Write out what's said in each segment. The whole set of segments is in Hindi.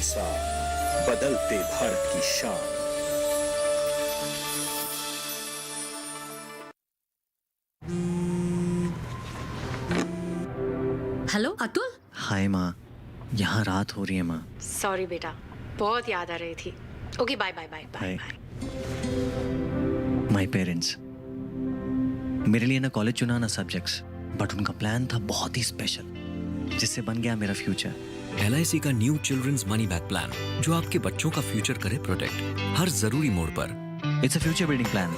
साथ बदलते भारत की शान। हेलो अतुल। हाय माँ, यहाँ रात हो रही है माँ। सॉरी बेटा, बहुत याद आ रही थी। Okay, bye bye bye bye bye. My parents, मेरे लिए ना कॉलेज चुना ना सब्जेक्ट्स, बट उनका प्लान था बहुत ही स्पेशल, जिससे बन गया मेरा फ्यूचर। LIC का new children's money back plan, जो आपके बच्चों का फ्यूचर करे प्रोटेक्ट हर जरूरी मोड़ पर। It's a future building plan.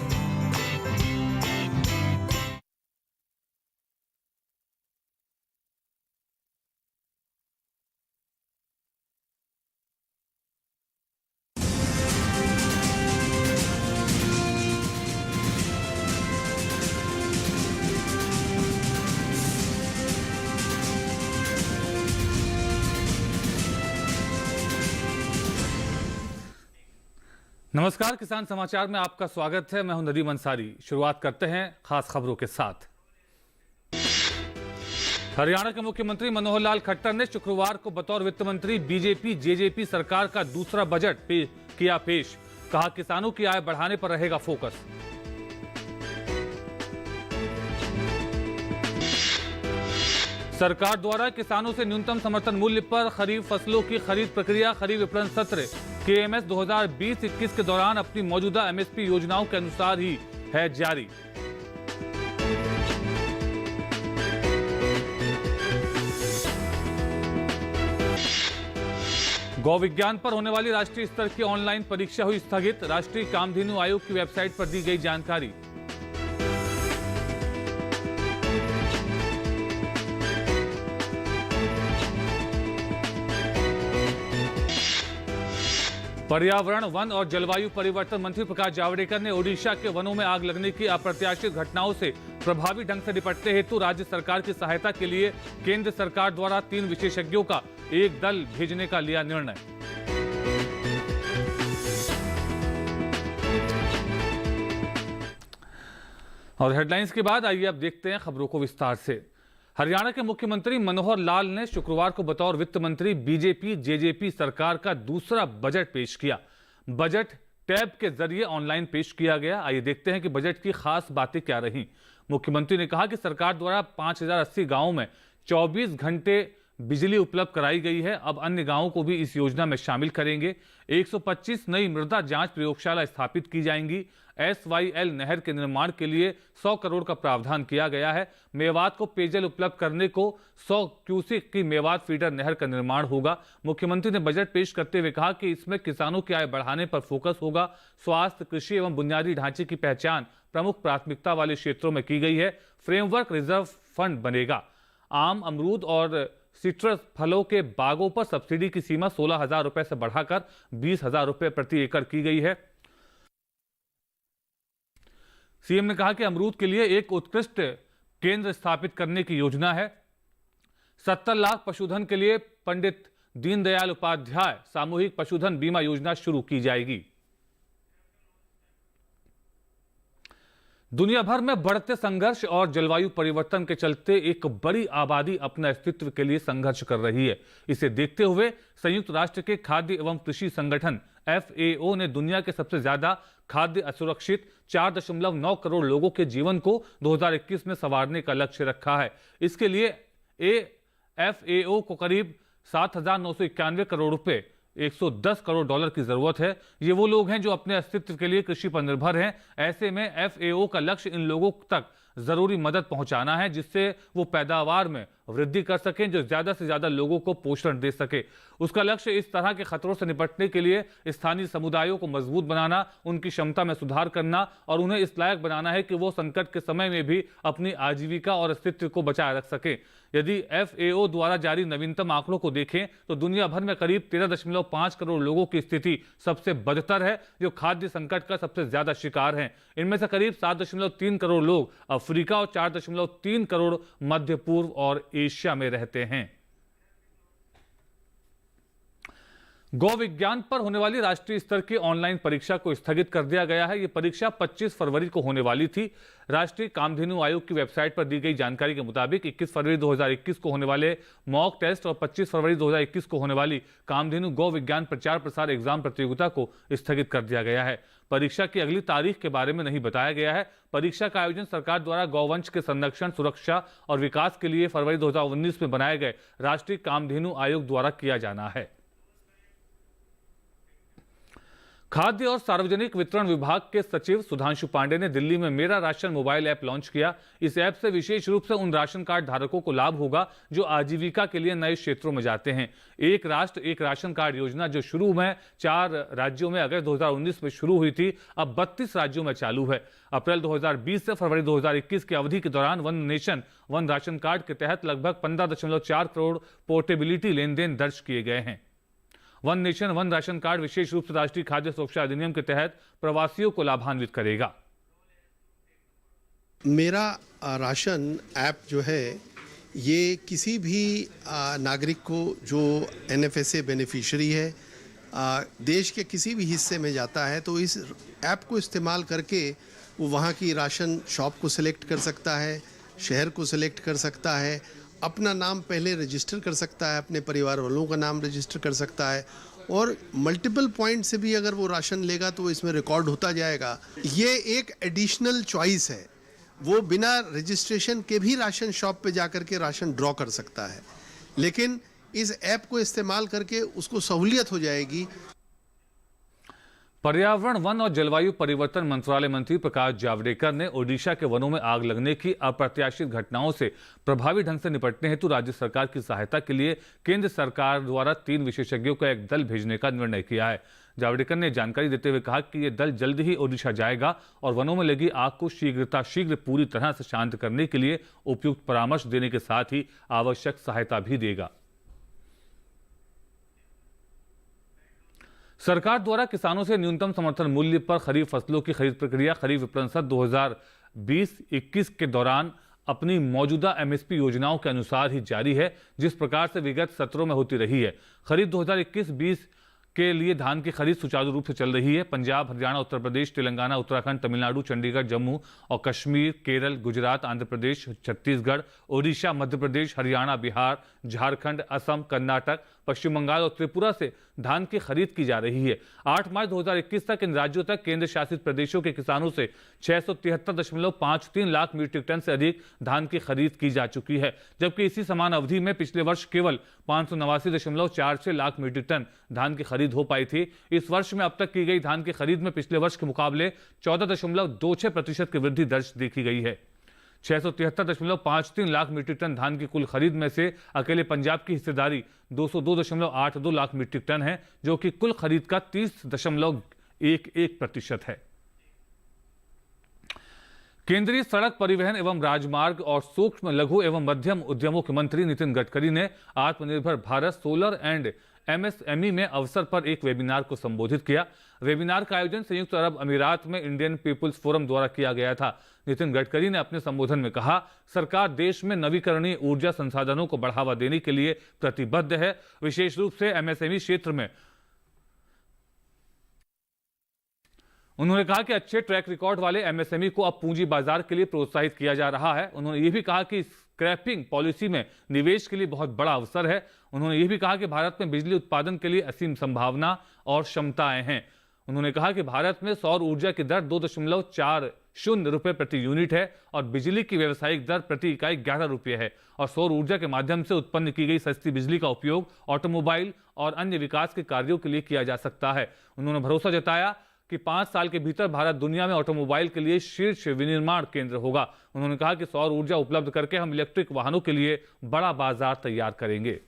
नमस्कार, किसान समाचार में आपका स्वागत है। मैं हूं नदीम अंसारी। शुरुआत करते हैं खास खबरों के साथ। हरियाणा के मुख्यमंत्री मनोहर लाल खट्टर ने शुक्रवार को बतौर वित्त मंत्री बीजेपी जेजेपी सरकार का दूसरा बजट किया पेश। कहा, किसानों की आय बढ़ाने पर रहेगा फोकस। सरकार द्वारा किसानों से न्यूनतम समर्थन मूल्य पर खरीफ फसलों की खरीद प्रक्रिया खरीफ विपणन सत्र KMS 2020-21 के दौरान अपनी मौजूदा MSP योजनाओं के अनुसार ही है जारी। गौ विज्ञान पर होने वाली राष्ट्रीय स्तर की ऑनलाइन परीक्षा हुई स्थगित। राष्ट्रीय कामधेनु आयोग की वेबसाइट पर दी गई जानकारी। पर्यावरण, वन और जलवायु परिवर्तन मंत्री प्रकाश जावड़ेकर ने ओडिशा के वनों में आग लगने की अप्रत्याशित घटनाओं से प्रभावी ढंग से निपटने हेतु राज्य सरकार की सहायता के लिए केंद्र सरकार द्वारा 3 विशेषज्ञों का एक दल भेजने का लिया निर्णय। और हेडलाइंस के बाद आइए अब देखते हैं खबरों को विस्तार से। हरियाणा के मुख्यमंत्री मनोहर लाल ने शुक्रवार को बतौर वित्त मंत्री बीजेपी जेजेपी सरकार का दूसरा बजट पेश किया। बजट टैब के जरिए ऑनलाइन पेश किया गया। आइए देखते हैं कि बजट की खास बातें क्या रहीं। मुख्यमंत्री ने कहा कि सरकार द्वारा 5080 गांवों में 24 घंटे बिजली उपलब्ध कराई गई है। अब अन्य गांवों को भी इस योजना में शामिल करेंगे। 125 नई मृदा जांच प्रयोगशाला स्थापित की जाएंगी। SYL नहर के निर्माण के लिए 100 करोड़ का प्रावधान किया गया है। मेवात को पेयजल उपलब्ध करने को 100 क्यूसेक की मेवात फीडर नहर का निर्माण होगा। मुख्यमंत्री ने बजट पेश करते हुए कहा कि इसमें किसानों की आय बढ़ाने पर फोकस होगा। स्वास्थ्य, कृषि एवं बुनियादी ढांचे की पहचान प्रमुख प्राथमिकता वाले क्षेत्रों में की गई है। फ्रेमवर्क रिजर्व फंड बनेगा। आम, अमरूद और सिट्रस फलों के बागों पर सब्सिडी की सीमा 16,000 रुपए से बढ़ाकर 20,000 रुपए प्रति एकड़ की गई है। सीएम ने कहा कि अमरूद के लिए एक उत्कृष्ट केंद्र स्थापित करने की योजना है। 70 लाख पशुधन के लिए पंडित दीनदयाल उपाध्याय सामूहिक पशुधन बीमा योजना शुरू की जाएगी। दुनिया भर में बढ़ते संघर्ष और जलवायु परिवर्तन के चलते एक बड़ी आबादी अपने अस्तित्व के लिए संघर्ष कर रही है। इसे देखते हुए संयुक्त राष्ट्र के खाद्य एवं कृषि संगठन FAO ने दुनिया के सबसे ज्यादा खाद्य असुरक्षित 4.9 करोड़ लोगों के जीवन को 2021 में संवारने का लक्ष्य रखा है। इसके लिए FAO को करीब 7,991 करोड़ रुपए 110 करोड़ डॉलर की जरूरत है। ये वो लोग हैं जो अपने अस्तित्व के लिए कृषि पर निर्भर हैं। ऐसे में FAO का लक्ष्य इन लोगों तक जरूरी मदद पहुंचाना है, जिससे वो पैदावार में वृद्धि कर सकें, जो ज्यादा से ज्यादा लोगों को पोषण दे सके। उसका लक्ष्य इस तरह के खतरों से निपटने के लिए स्थानीय समुदायों को मजबूत बनाना, उनकी क्षमता में सुधार करना और उन्हें इस लायक बनाना है कि वो संकट के समय में भी अपनी आजीविका और अस्तित्व को बचाए रख सकें। यदि FAO द्वारा जारी नवीनतम आंकड़ों को देखें तो दुनिया भर में करीब 13.5 करोड़ लोगों की स्थिति सबसे बदतर है, जो खाद्य संकट का सबसे ज्यादा शिकार हैं। इनमें से करीब 7.3 करोड़ लोग अफ्रीका और 4.3 करोड़ मध्य पूर्व और एशिया में रहते हैं। गौ विज्ञान पर होने वाली राष्ट्रीय स्तर की ऑनलाइन परीक्षा को स्थगित कर दिया गया है। ये परीक्षा 25 फरवरी को होने वाली थी। राष्ट्रीय कामधेनु आयोग की वेबसाइट पर दी गई जानकारी के मुताबिक 21 फरवरी 2021 को होने वाले मॉक टेस्ट और 25 फरवरी 2021 को होने वाली कामधेनु गौ विज्ञान प्रचार प्रसार एग्जाम प्रतियोगिता को स्थगित कर दिया गया है। परीक्षा की अगली तारीख के बारे में नहीं बताया गया है। परीक्षा का आयोजन सरकार द्वारा गौवंश के संरक्षण, सुरक्षा और विकास के लिए फरवरी 2019 में बनाए गए राष्ट्रीय कामधेनु आयोग द्वारा किया जाना है। खाद्य और सार्वजनिक वितरण विभाग के सचिव सुधांशु पांडे ने दिल्ली में मेरा राशन मोबाइल ऐप लॉन्च किया। इस ऐप से विशेष रूप से उन राशन कार्ड धारकों को लाभ होगा जो आजीविका के लिए नए क्षेत्रों में जाते हैं। एक राष्ट्र एक राशन कार्ड योजना जो शुरू में 4 राज्यों में अगस्त 2019 में शुरू हुई थी, अब 32 राज्यों में चालू है। अप्रैल 2020 से फरवरी 2021 की अवधि के दौरान one nation one ration card के तहत लगभग 15.4 करोड़ पोर्टेबिलिटी लेन देन दर्ज किए गए हैं। One nation one ration card विशेष रूप से राष्ट्रीय खाद्य सुरक्षा अधिनियम के तहत प्रवासियों को लाभान्वित करेगा। मेरा राशन ऐप जो है ये किसी भी नागरिक को जो NFSA बेनिफिशियरी है, देश के किसी भी हिस्से में जाता है तो इस ऐप को इस्तेमाल करके वो वहाँ की राशन शॉप को सिलेक्ट कर सकता है, शहर को सिलेक्ट कर सकता है, अपना नाम पहले रजिस्टर कर सकता है, अपने परिवार वालों का नाम रजिस्टर कर सकता है और मल्टीपल पॉइंट से भी अगर वो राशन लेगा तो इसमें रिकॉर्ड होता जाएगा। ये एक एडिशनल चॉइस है, वो बिना रजिस्ट्रेशन के भी राशन शॉप पे जाकर के राशन ड्रॉ कर सकता है, लेकिन इस ऐप को इस्तेमाल करके उसको सहूलियत हो जाएगी। पर्यावरण, वन और जलवायु परिवर्तन मंत्रालय मंत्री प्रकाश जावड़ेकर ने ओडिशा के वनों में आग लगने की अप्रत्याशित घटनाओं से प्रभावी ढंग से निपटने हेतु राज्य सरकार की सहायता के लिए केंद्र सरकार द्वारा 3 विशेषज्ञों का एक दल भेजने का निर्णय किया है। जावड़ेकर ने जानकारी देते हुए कहा कि यह दल जल्द ही ओडिशा जाएगा और वनों में लगी आग को शीघ्र पूरी तरह से शांत करने के लिए उपयुक्त परामर्श देने के साथ ही आवश्यक सहायता भी देगा। सरकार द्वारा किसानों से न्यूनतम समर्थन मूल्य पर खरीफ फसलों की खरीद प्रक्रिया खरीफ विपणन सत्र 2020-21 के दौरान अपनी मौजूदा MSP योजनाओं के अनुसार ही जारी है, जिस प्रकार से विगत सत्रों में होती रही है। खरीद 2021-20 के लिए धान की खरीद सुचारू रूप से चल रही है। पंजाब, हरियाणा, उत्तर प्रदेश, तेलंगाना, उत्तराखंड, तमिलनाडु, चंडीगढ़, जम्मू और कश्मीर, केरल, गुजरात, आंध्र प्रदेश, छत्तीसगढ़, ओडिशा, मध्य प्रदेश, हरियाणा, बिहार, झारखंड, असम, कर्नाटक, पश्चिम बंगाल और त्रिपुरा से धान की खरीद की जा रही है। 8 मार्च 2021 तक इन राज्यों तक केंद्र शासित प्रदेशों के किसानों से 673.53 लाख मीट्रिक टन से अधिक धान की खरीद की जा चुकी है, जबकि इसी समान अवधि में पिछले वर्ष केवल 589.46 लाख मीट्रिक टन धान की खरीद हो पाई थी। इस वर्ष में अब तक की गई धान की खरीद में पिछले वर्ष के मुकाबले 14.26% की वृद्धि दर्ज देखी गई है। 673.53 लाख मीट्रिक टन धान की कुल खरीद में से अकेले पंजाब की हिस्सेदारी 202.82 लाख मीट्रिक टन है, जो कि कुल खरीद का 30.11% है। केंद्रीय सड़क परिवहन एवं राजमार्ग और सूक्ष्म, लघु एवं मध्यम उद्यमों के मंत्री नितिन गडकरी ने आत्मनिर्भर भारत सोलर एंड MSME में अवसर पर एक वेबिनार को संबोधित किया। वेबिनार का आयोजन संयुक्त अरब अमीरात में इंडियन पीपुल्स फोरम द्वारा किया गया था। नितिन गडकरी ने अपने संबोधन में कहा, सरकार देश में नवीकरणीय ऊर्जा संसाधनों को बढ़ावा देने के लिए प्रतिबद्ध है, विशेष रूप से MSME क्षेत्र में। उन्होंने कहा कि अच्छे ट्रैक रिकॉर्ड वाले MSME को अब पूंजी बाजार के लिए प्रोत्साहित किया जा रहा है। उन्होंने ये भी कहा कि स्क्रैपिंग पॉलिसी में निवेश के लिए बहुत बड़ा अवसर है। उन्होंने ये भी कहा कि भारत में बिजली उत्पादन के लिए असीम संभावना और क्षमताएं हैं। उन्होंने कहा कि भारत में सौर ऊर्जा की दर 2.40 रुपए प्रति यूनिट है और बिजली की व्यावसायिक दर प्रति इकाई 11 रुपये है और सौर ऊर्जा के माध्यम से उत्पन्न की गई सस्ती बिजली का उपयोग ऑटोमोबाइल और अन्य विकास के कार्यों के लिए किया जा सकता है। उन्होंने भरोसा जताया कि 5 साल के भीतर भारत दुनिया में ऑटोमोबाइल के लिए शीर्ष विनिर्माण केंद्र होगा। उन्होंने कहा कि सौर ऊर्जा उपलब्ध करके हम इलेक्ट्रिक वाहनों के लिए बड़ा बाजार तैयार करेंगे।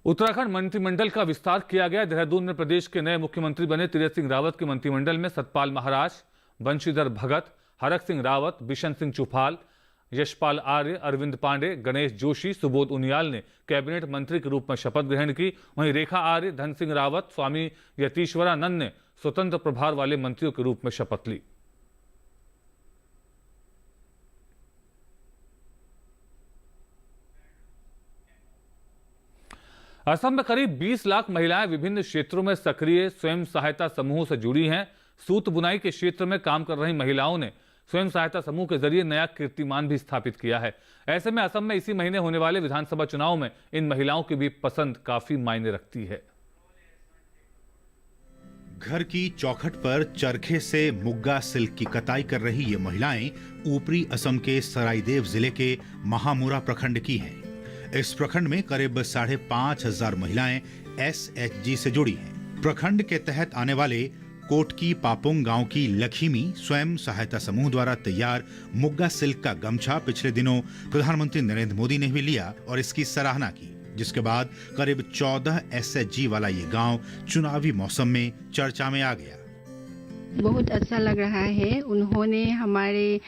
उत्तराखंड मंत्रिमंडल का विस्तार किया गया। देहरादून में प्रदेश के नए मुख्यमंत्री बने तीरथ सिंह रावत के मंत्रिमंडल में सतपाल महाराज, बंशीधर भगत, हरक सिंह रावत, बिशन सिंह चुफाल, यशपाल आर्य, अरविंद पांडे, गणेश जोशी, सुबोध उनियाल ने कैबिनेट मंत्री के रूप में शपथ ग्रहण की। वहीं रेखा आर्य, धन सिंह रावत, स्वामी यतीश्वरानंद ने स्वतंत्र प्रभार वाले मंत्रियों के रूप में शपथ ली। असम में करीब 20 लाख महिलाएं विभिन्न क्षेत्रों में सक्रिय स्वयं सहायता समूहों से जुड़ी हैं। सूत बुनाई के क्षेत्र में काम कर रही महिलाओं ने स्वयं सहायता समूह के जरिए नया कीर्तिमान भी स्थापित किया है। ऐसे में असम में इसी महीने होने वाले विधानसभा चुनाव में इन महिलाओं की भी पसंद काफी मायने रखती है। घर की चौखट पर चरखे से मुग्गा सिल्क की कताई कर रही ये महिलाएं ऊपरी असम के सरायदेव जिले के महामुरा प्रखंड की हैं। इस प्रखंड में करीब 5,500 महिलाएं SHG से जुड़ी हैं। प्रखंड के तहत आने वाले कोटकी पापुंग गांव की लक्ष्मी स्वयं सहायता समूह द्वारा तैयार मुग्गा सिल्क का गमछा पिछले दिनों प्रधानमंत्री नरेंद्र मोदी ने भी लिया और इसकी सराहना की, जिसके बाद करीब 14 SHG वाला ये गांव चुनावी मौसम में चर्चा में आ गया। बहुत अच्छा लग रहा है। उन्होंने हमारे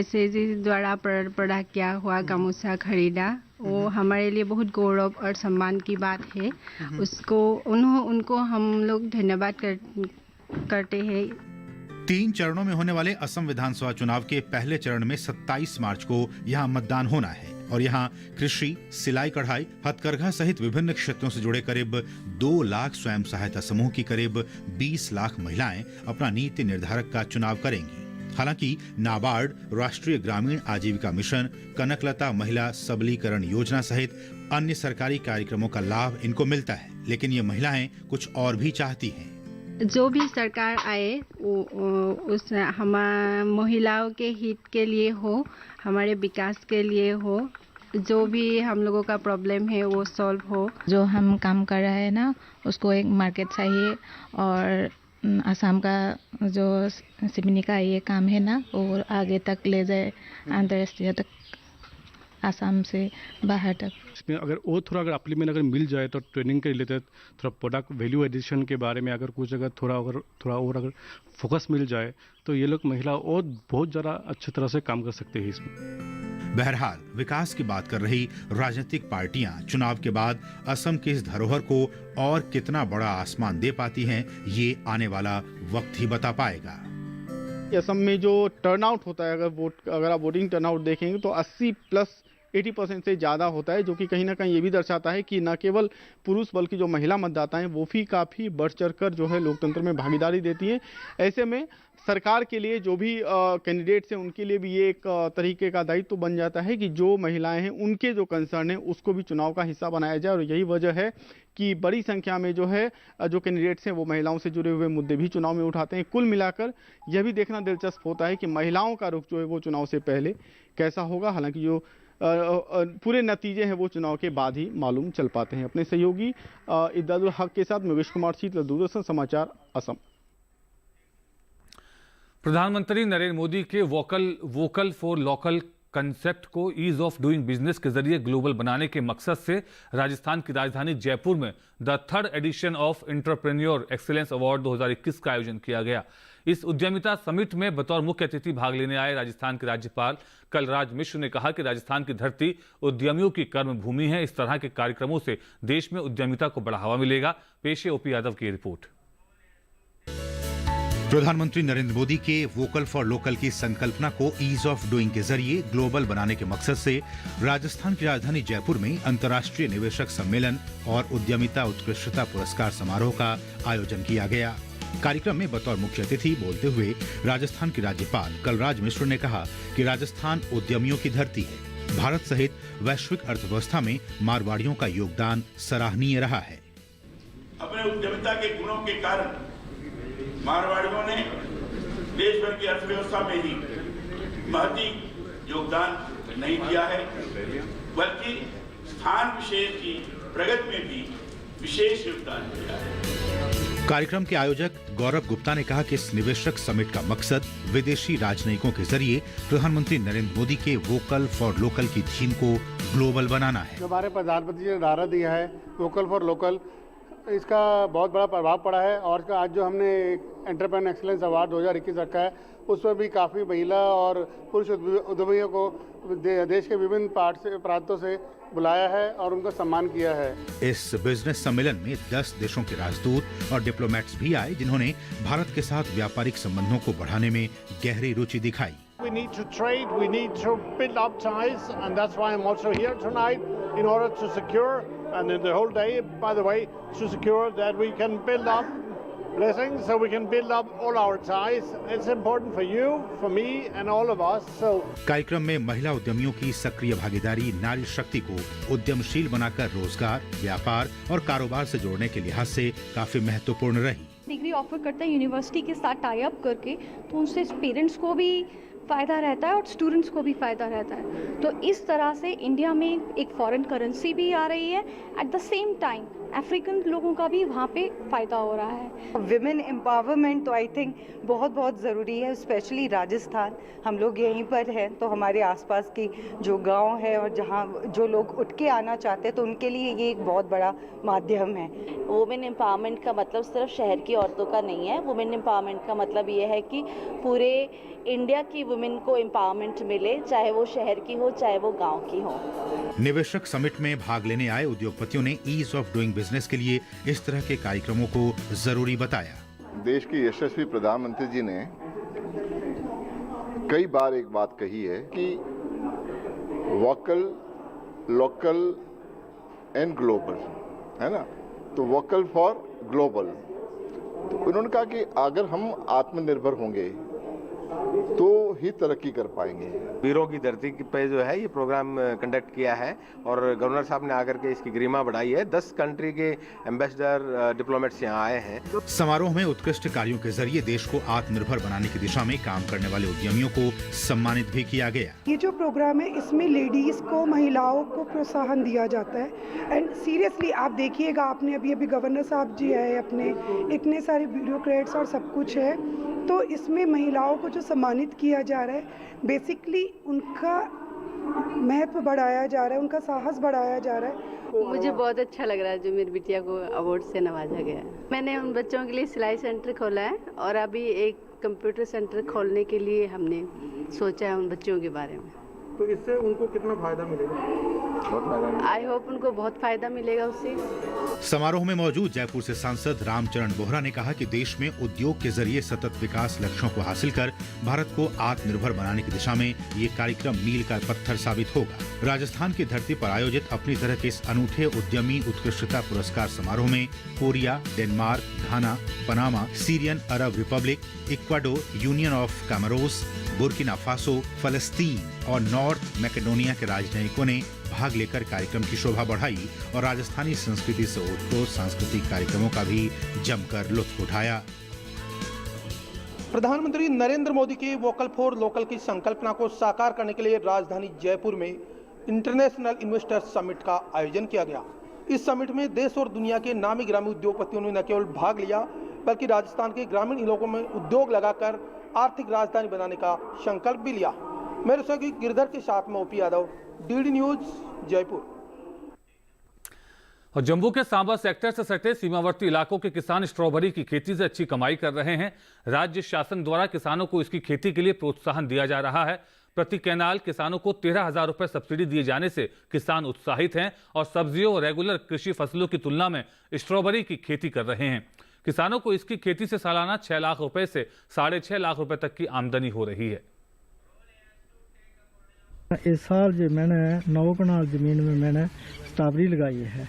SHG द्वारा प्रोडक्ट किया हुआ गामूछा खरीदा, वो हमारे लिए बहुत गौरव और सम्मान की बात है। उनको हम लोग धन्यवाद करते हैं। 3 चरणों में होने वाले असम विधानसभा चुनाव के पहले चरण में 27 मार्च को यहां मतदान होना है और यहां कृषि, सिलाई कढ़ाई, हथकरघा सहित विभिन्न क्षेत्रों से जुड़े करीब 2 लाख स्वयं सहायता समूह की करीब 20 लाख महिलाएं अपना नीति निर्धारक का चुनाव करेंगी। हालांकि नाबार्ड, राष्ट्रीय ग्रामीण आजीविका मिशन, कनकलता महिला सबलीकरण योजना सहित अन्य सरकारी कार्यक्रमों का लाभ इनको मिलता है, लेकिन ये महिलाएं कुछ और भी चाहती हैं। जो भी सरकार आए उस हमारे महिलाओं के हित के लिए हो, हमारे विकास के लिए हो, जो भी हम लोगों का प्रॉब्लम है वो सॉल्व हो। जो हम काम कर रहे हैं ना, उसको एक मार्केट चाहिए और असम का जो सिमनी का ये काम है ना, वो आगे तक ले जाए, अंतर्राष्ट्रीय तक, असम से बाहर तक। इसमें अगर वो थोड़ा अगर अप्लीमेंट अगर मिल जाए तो ट्रेनिंग के रिलेटेड थोड़ा प्रोडक्ट वैल्यू एडिशन के बारे में अगर कुछ अगर थोड़ा और अगर फोकस मिल जाए तो ये लोग महिला और बहुत ज़्यादा अच्छी तरह से काम कर सकते हैं इसमें। बहरहाल विकास की बात कर रही राजनीतिक पार्टियां चुनाव के बाद असम की इस धरोहर को और कितना बड़ा आसमान दे पाती हैं, ये आने वाला वक्त ही बता पाएगा। असम में जो टर्नआउट होता है, अगर आप वोटिंग टर्नआउट देखेंगे तो 80% से ज़्यादा होता है, जो कि कहीं ना कहीं ये भी दर्शाता है कि न केवल पुरुष बल्कि जो महिला मतदाता हैं वो भी काफ़ी बढ़ चढ़कर जो है लोकतंत्र में भागीदारी देती हैं। ऐसे में सरकार के लिए जो भी कैंडिडेट्स हैं उनके लिए भी ये एक तरीके का दायित्व तो बन जाता है कि जो महिलाएं हैं उनके जो कंसर्न है उसको भी चुनाव का हिस्सा बनाया जाए। और यही वजह है कि बड़ी संख्या में जो है जो कैंडिडेट्स हैं वो महिलाओं से जुड़े हुए मुद्दे भी चुनाव में उठाते हैं। कुल मिलाकर यह भी देखना दिलचस्प होता है कि महिलाओं का रुख जो है वो चुनाव से पहले कैसा होगा। हालांकि जो पूरे नतीजे हैं वो चुनाव के बाद ही मालूम चल पाते हैं। अपने सहयोगी इद्दादुल हक के साथ योगेश कुमार शीतल, दूरदर्शन समाचार, असम। प्रधानमंत्री नरेंद्र मोदी के वोकल फॉर लोकल कंसेप्ट को ईज ऑफ डूइंग बिजनेस के जरिए ग्लोबल बनाने के मकसद से राजस्थान की राजधानी जयपुर में the 3rd edition of entrepreneur excellence award 2021 का आयोजन किया गया। इस उद्यमिता समिट में बतौर मुख्य अतिथि भाग लेने आए राजस्थान के राज्यपाल कलराज मिश्र ने कहा कि राजस्थान की धरती उद्यमियों की कर्म भूमि है। इस तरह के कार्यक्रमों से देश में उद्यमिता को बढ़ावा मिलेगा। पेश है ओपी यादव की रिपोर्ट। प्रधानमंत्री नरेंद्र मोदी के वोकल फॉर लोकल की संकल्पना को ईज ऑफ डूइंग के जरिए ग्लोबल बनाने के मकसद से राजस्थान की राजधानी जयपुर में अंतर्राष्ट्रीय निवेशक सम्मेलन और उद्यमिता उत्कृष्टता पुरस्कार समारोह का आयोजन किया गया। कार्यक्रम में बतौर मुख्य अतिथि बोलते हुए राजस्थान के राज्यपाल कलराज मिश्र ने कहा कि राजस्थान उद्यमियों की धरती है। भारत सहित वैश्विक अर्थव्यवस्था में मारवाड़ियों का योगदान सराहनीय रहा है। अपने उद्यमिता के गुणों के कारण मारवाड़ियों ने देश भर की अर्थव्यवस्था में ही महती योगदान नहीं दिया है, बल्कि स्थान विशेष की प्रगति में भी विशेष योगदान दिया है। कार्यक्रम के आयोजक गौरव गुप्ता ने कहा कि इस निवेशक समिट का मकसद विदेशी राजनयिकों के जरिए प्रधानमंत्री नरेंद्र मोदी के वोकल फॉर लोकल की थीम को ग्लोबल बनाना है। हमारे प्रधानमंत्री जी ने नारा दिया है वोकल फॉर लोकल, इसका बहुत बड़ा प्रभाव पड़ा है। और आज जो हमने एंटरप्रेन्योर एक्सीलेंस अवार्ड 2021 रखा है उसमें भी काफ़ी महिला और पुरुष उद्यमियों को देश के विभिन्न प्रांतों से बुलाया है और उनका सम्मान किया है। इस बिजनेस सम्मेलन में 10 देशों के राजदूत और डिप्लोमेट्स भी आए, जिन्होंने भारत के साथ व्यापारिक संबंधों को बढ़ाने में गहरी रुचि दिखाई। We need to trade, we need to build up ties, and that's why I'm also here tonight in order to secure and the whole day, by the way, to secure that we can build up blessings, so we can build up all our ties. It's important for you, for me, and all of us. So कार्यक्रम में महिला उद्यमियों की सक्रिय भागीदारी नारी शक्ति को उद्यमशील बनाकर रोजगार, व्यापार और कारोबार से जोड़ने के लिहाज से काफी महत्वपूर्ण रही। डिग्री ऑफर करता है यूनिवर्सिटी के साथ टाई अप करके, तो उनसे पेरेंट्स को भी फ़ायदा रहता है और स्टूडेंट्स को भी फ़ायदा रहता है। तो इस तरह से इंडिया में एक फॉरेन करेंसी भी आ रही है, at the same time African लोगों का भी वहाँ पे फ़ायदा हो रहा है। विमेन एम्पावरमेंट तो आई थिंक बहुत बहुत ज़रूरी है, स्पेशली राजस्थान। हम लोग यहीं पर हैं, तो हमारे आसपास की जो गांव है और जहाँ जो लोग उठ के आना चाहते हैं, तो उनके लिए ये एक बहुत बड़ा माध्यम है। वुमेन एम्पावरमेंट का मतलब सिर्फ शहर की औरतों का नहीं है। वुमेन एम्पावरमेंट का मतलब ये है कि पूरे इंडिया की वुमेन को एम्पावरमेंट मिले, चाहे वो शहर की हो, चाहे वो गांव की हो। निवेशक समिट में भाग लेने आए उद्योगपतियों ने ईज ऑफ डूइंग बिजनेस के लिए इस तरह के कार्यक्रमों को जरूरी बताया। देश के यशस्वी प्रधानमंत्री जी ने कई बार एक बात कही है कि वोकल, लोकल एंड ग्लोबल, है ना। तो वोकल फॉर ग्लोबल, तो उन्होंने कहा कि अगर हम आत्मनिर्भर होंगे तो ही तरक्की कर पाएंगे। वीरों की धरती पे जो है ये प्रोग्राम कंडक्ट किया है और गवर्नर साहब ने आकर के इसकी गरिमा बढ़ाई है। 10 कंट्री के एम्बेसडर, डिप्लोमेट्स यहाँ आए हैं। समारोह में उत्कृष्ट कार्यों के जरिए देश को आत्मनिर्भर बनाने की दिशा में काम करने वाले उद्यमियों को सम्मानित भी किया गया। ये जो प्रोग्राम है, इसमें लेडीज को, महिलाओं को प्रोत्साहन दिया जाता है। एंड सीरियसली आप देखिएगा, आपने अभी गवर्नर साहब जी आए अपने, इतने सारे ब्यूरोक्रेट्स और सब कुछ है, तो इसमें महिलाओं को जो सम्मानित किया जा रहा है, बेसिकली उनका महत्व बढ़ाया जा रहा है, उनका साहस बढ़ाया जा रहा है। मुझे बहुत अच्छा लग रहा है जो मेरी बिटिया को अवार्ड से नवाजा गया है। मैंने उन बच्चों के लिए सिलाई सेंटर खोला है और अभी एक कंप्यूटर सेंटर खोलने के लिए हमने सोचा है उन बच्चों के बारे में। तो इससे उनको कितना फायदा मिलेगा? आई होप उनको बहुत फायदा मिलेगा उससे। समारोह में मौजूद जयपुर से सांसद रामचरण बोहरा ने कहा कि देश में उद्योग के जरिए सतत विकास लक्ष्यों को हासिल कर भारत को आत्मनिर्भर बनाने की दिशा में ये कार्यक्रम मील का पत्थर साबित होगा। राजस्थान की धरती पर आयोजित अपनी तरह के इस अनूठे उद्यमी उत्कृष्टता पुरस्कार समारोह में Korea, Denmark, Ghana, Panama, Syrian Arab Republic, Ecuador, Union of Comoros, Burkina Faso, फलस्तीन और नॉर्थ मैकेडोनिया के राजनयिकों ने भाग लेकर कार्यक्रम की शोभा बढ़ाई और राजस्थानी संस्कृति से ओतप्रोत सांस्कृतिक कार्यक्रमों का भी जमकर लुत्फ उठाया। प्रधानमंत्री नरेंद्र मोदी की वोकल फॉर लोकल की संकल्पना को साकार करने के लिए राजधानी जयपुर में इंटरनेशनल इन्वेस्टर्स समिट का आयोजन किया गया। इस समिट में देश और दुनिया के नामी गिरामी उद्योगपतियों ने न केवल भाग लिया, बल्कि राजस्थान के ग्रामीण इलाकों में उद्योग लगाकर आर्थिक राजधानी बनाने का संकल्प भी लिया। मेरे सहयोगी गिरधर के साथ में OP Yadav, DD news, Jaipur. और जम्मू के सांबा सेक्टर से सटे सीमावर्ती इलाकों के किसान स्ट्रॉबेरी की खेती से अच्छी कमाई कर रहे हैं। राज्य शासन द्वारा किसानों को इसकी खेती के लिए प्रोत्साहन दिया जा रहा है। प्रति कैनाल किसानों को 13,000 रुपए सब्सिडी दिए जाने से किसान उत्साहित हैं और सब्जियों और रेगुलर कृषि फसलों की तुलना में स्ट्रॉबेरी की खेती कर रहे हैं। किसानों को इसकी खेती से सालाना 6 लाख रुपए से 6.5 लाख रुपए तक की आमदनी हो रही है। इस साल जो मैंने 9 कनाल ज़मीन में मैंने स्ट्रॉबेरी लगाई है,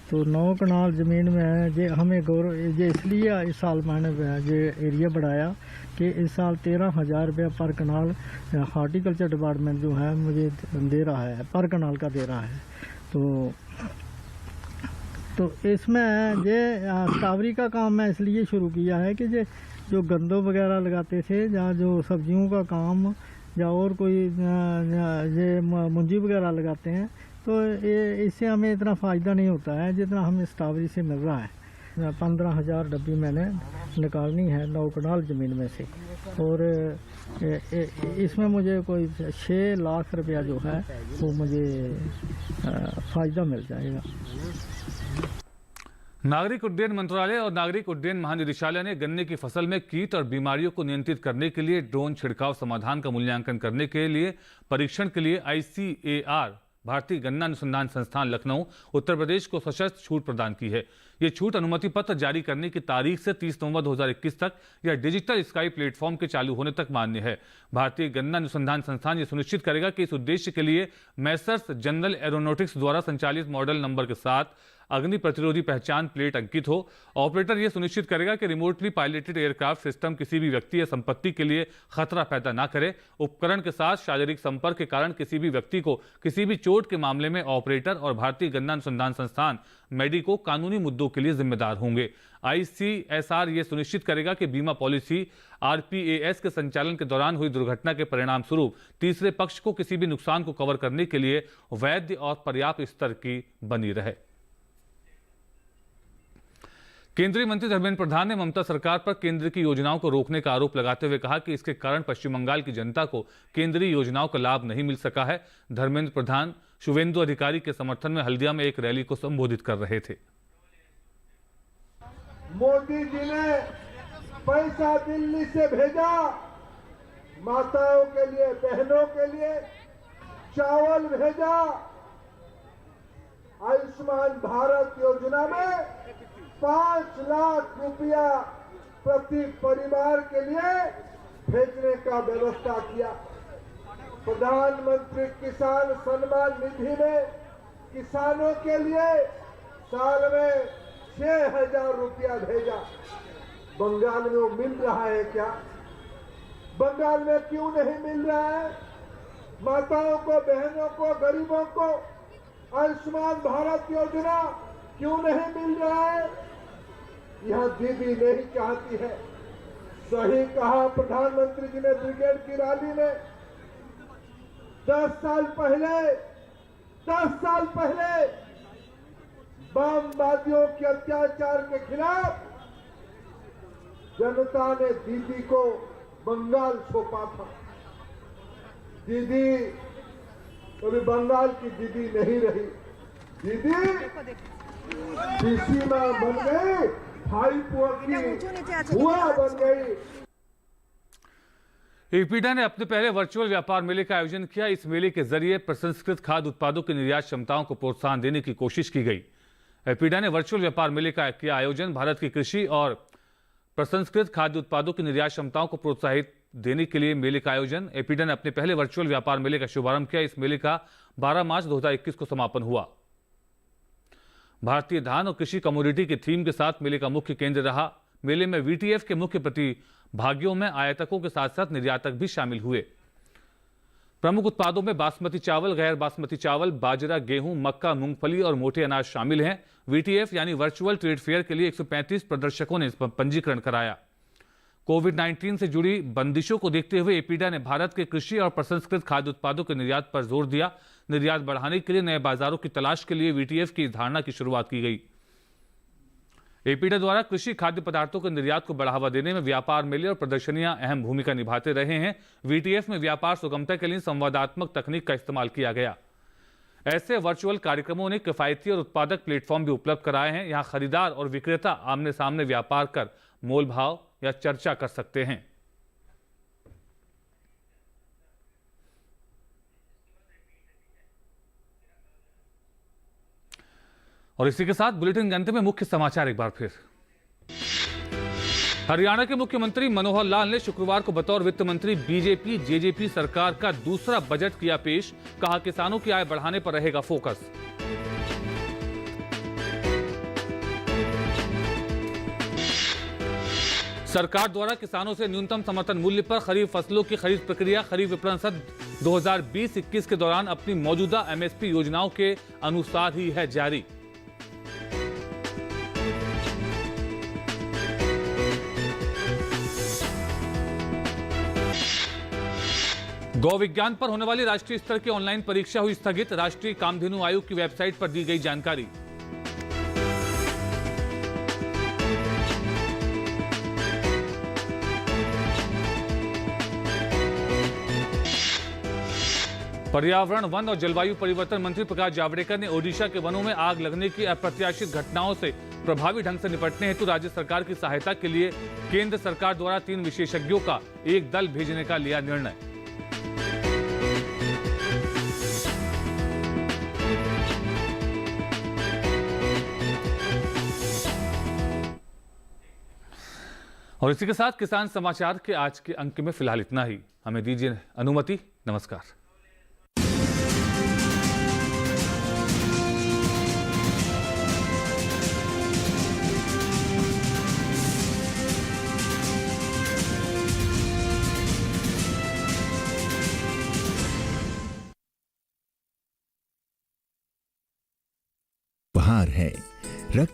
तो 9 कनाल ज़मीन में जे हमें गौरव ये इसलिए इस साल मैंने जो एरिया बढ़ाया कि इस साल 13,000 रुपये पर कनाल हॉर्टिकल्चर डिपार्टमेंट जो है मुझे दे रहा है, पर कनाल का दे रहा है। तो इसमें ये स्ट्रॉबेरी का काम मैं इसलिए शुरू किया है कि जो गंदों वगैरह लगाते थे या जो सब्जियों का काम या और कोई ये मुंजी वगैरह लगाते हैं, तो ये इससे हमें इतना फ़ायदा नहीं होता है जितना हमें स्ट्रॉबेरी से मिल रहा है। 15,000 डब्बी मैंने निकालनी है 9 कनाल ज़मीन में से, और इसमें मुझे कोई 6 लाख रुपया जो है वो मुझे फ़ायदा मिल जाएगा। नागरिक उड्डयन मंत्रालय और नागरिक उड्डयन महानिदेशालय ने गन्ने की फसल में कीट और बीमारियों को नियंत्रित करने के लिए ड्रोन छिड़काव समाधान का मूल्यांकन करने के लिए परीक्षण के लिए ICAR भारतीय गन्ना अनुसंधान संस्थान लखनऊ उत्तर प्रदेश को सशर्त छूट प्रदान की है। ये छूट अनुमति पत्र जारी करने की तारीख से 30 नवंबर 2021 तक या डिजिटल स्काई प्लेटफॉर्म के चालू होने तक मान्य है। भारतीय गन्ना अनुसंधान संस्थान ये सुनिश्चित करेगा कि इस उद्देश्य के लिए मैसर्स जनरल एरोनॉटिक्स द्वारा संचालित मॉडल नंबर के साथ अग्नि प्रतिरोधी पहचान प्लेट अंकित हो। ऑपरेटर यह सुनिश्चित करेगा कि रिमोटली पायलटेड एयरक्राफ्ट सिस्टम किसी भी व्यक्ति या संपत्ति के लिए खतरा पैदा न करे। उपकरण के साथ शारीरिक संपर्क के कारण किसी भी व्यक्ति को किसी भी चोट के मामले में ऑपरेटर और भारतीय गन्ना अनुसंधान संस्थान मेडिको कानूनी मुद्दों के लिए जिम्मेदार होंगे। ICSR यह सुनिश्चित करेगा कि बीमा पॉलिसी RPAS के संचालन के दौरान हुई दुर्घटना के परिणाम स्वरूप तीसरे पक्ष को किसी भी नुकसान को कवर करने के लिए वैध और पर्याप्त स्तर की बनी रहे। केंद्रीय मंत्री धर्मेंद्र प्रधान ने ममता सरकार पर केंद्र की योजनाओं को रोकने का आरोप लगाते हुए कहा कि इसके कारण पश्चिम बंगाल की जनता को केंद्रीय योजनाओं का लाभ नहीं मिल सका है। धर्मेंद्र प्रधान शुवेंदु अधिकारी के समर्थन में हल्दिया में एक रैली को संबोधित कर रहे थे। मोदी जी ने पैसा दिल्ली से भेजा, माताओं के लिए, बहनों के लिए चावल भेजा। आयुष्मान भारत योजना में 5 लाख रुपया प्रति परिवार के लिए भेजने का व्यवस्था किया। प्रधानमंत्री किसान सम्मान निधि में किसानों के लिए साल में 6,000 रुपया भेजा। बंगाल में वो मिल रहा है क्या? बंगाल में क्यों नहीं मिल रहा है? माताओं को, बहनों को, गरीबों को आयुष्मान भारत योजना क्यों नहीं मिल रहा है? यह दीदी नहीं चाहती है। सही कहा प्रधानमंत्री जी ने ब्रिगेड की रैली में। 10 साल पहले वामवादियों के अत्याचार के खिलाफ जनता ने दीदी को बंगाल सौंपा था। दीदी कभी बंगाल की दीदी नहीं रही। दीदी सीमा बन गई, भाई हुआ बन गई। एपीडा ने अपने पहले वर्चुअल व्यापार मेले का आयोजन किया। इस मेले के जरिए प्रसंस्कृत खाद्य उत्पादों की निर्यात क्षमताओं को प्रोत्साहन देने की कोशिश की गई। एपीडा ने वर्चुअल व्यापार मेले का किया आयोजन। भारत की कृषि और प्रसंस्कृत खाद्य उत्पादों की निर्यात क्षमताओं को प्रोत्साहित देने के लिए मेले का आयोजन। एपीडा ने अपने पहले वर्चुअल व्यापार मेले का शुभारंभ किया। इस मेले का 12 मार्च 2021 को समापन हुआ। भारतीय धान और कृषि कमोडिटी की थीम के साथ मेले का मुख्य केंद्र रहा। मेले में VTF के मुख्य प्रतिभागियों में आयातकों के साथ साथ निर्यातक भी शामिल हुए। प्रमुख उत्पादों में बासमती चावल, गैर बासमती चावल, बाजरा, गेहूं, मक्का, मूंगफली और मोटे अनाज शामिल हैं। VTF यानी वर्चुअल ट्रेड फेयर के लिए 135 प्रदर्शकों ने पंजीकरण कराया। कोविड-19 से जुड़ी बंदिशों को देखते हुए एपीडा ने भारत के कृषि और प्रसंस्कृत खाद्य उत्पादों के निर्यात पर जोर दिया। निर्यात बढ़ाने के लिए नए बाजारों की तलाश के लिए VTF की धारणा की शुरुआत की गई। एपीडा द्वारा कृषि खाद्य पदार्थों के निर्यात को बढ़ावा देने में व्यापार मेले और प्रदर्शनियां अहम भूमिका निभाते रहे हैं। VTF में व्यापार सुगमता के लिए संवादात्मक तकनीक का इस्तेमाल किया गया। ऐसे वर्चुअल कार्यक्रमों ने किफायती और उत्पादक प्लेटफॉर्म भी उपलब्ध कराए हैं। यहां खरीदार और विक्रेता आमने सामने व्यापार कर मोल भाव या चर्चा कर सकते हैं। और इसी के साथ बुलेटिन के अंत में मुख्य समाचार एक बार फिर। हरियाणा के मुख्यमंत्री मनोहर लाल ने शुक्रवार को बतौर वित्त मंत्री बीजेपी जेजेपी सरकार का दूसरा बजट किया पेश। कहा किसानों की आय बढ़ाने पर रहेगा फोकस। सरकार द्वारा किसानों से न्यूनतम समर्थन मूल्य पर खरीफ फसलों की खरीद प्रक्रिया खरीफ विपणन सत्र 2020-21 के दौरान अपनी मौजूदा MSP योजनाओं के अनुसार ही है जारी। गौ विज्ञान पर होने वाली राष्ट्रीय स्तर की ऑनलाइन परीक्षा हुई स्थगित। राष्ट्रीय कामधेनु आयोग की वेबसाइट पर दी गई जानकारी। पर्यावरण, वन और जलवायु परिवर्तन मंत्री प्रकाश जावड़ेकर ने ओडिशा के वनों में आग लगने की अप्रत्याशित घटनाओं से प्रभावी ढंग से निपटने हेतु राज्य सरकार की सहायता के लिए केंद्र सरकार द्वारा 3 विशेषज्ञों का एक दल भेजने का लिया निर्णय। और इसी के साथ किसान समाचार के आज के अंक में फिलहाल इतना ही। हमें दीजिए अनुमति। नमस्कार। उपहार है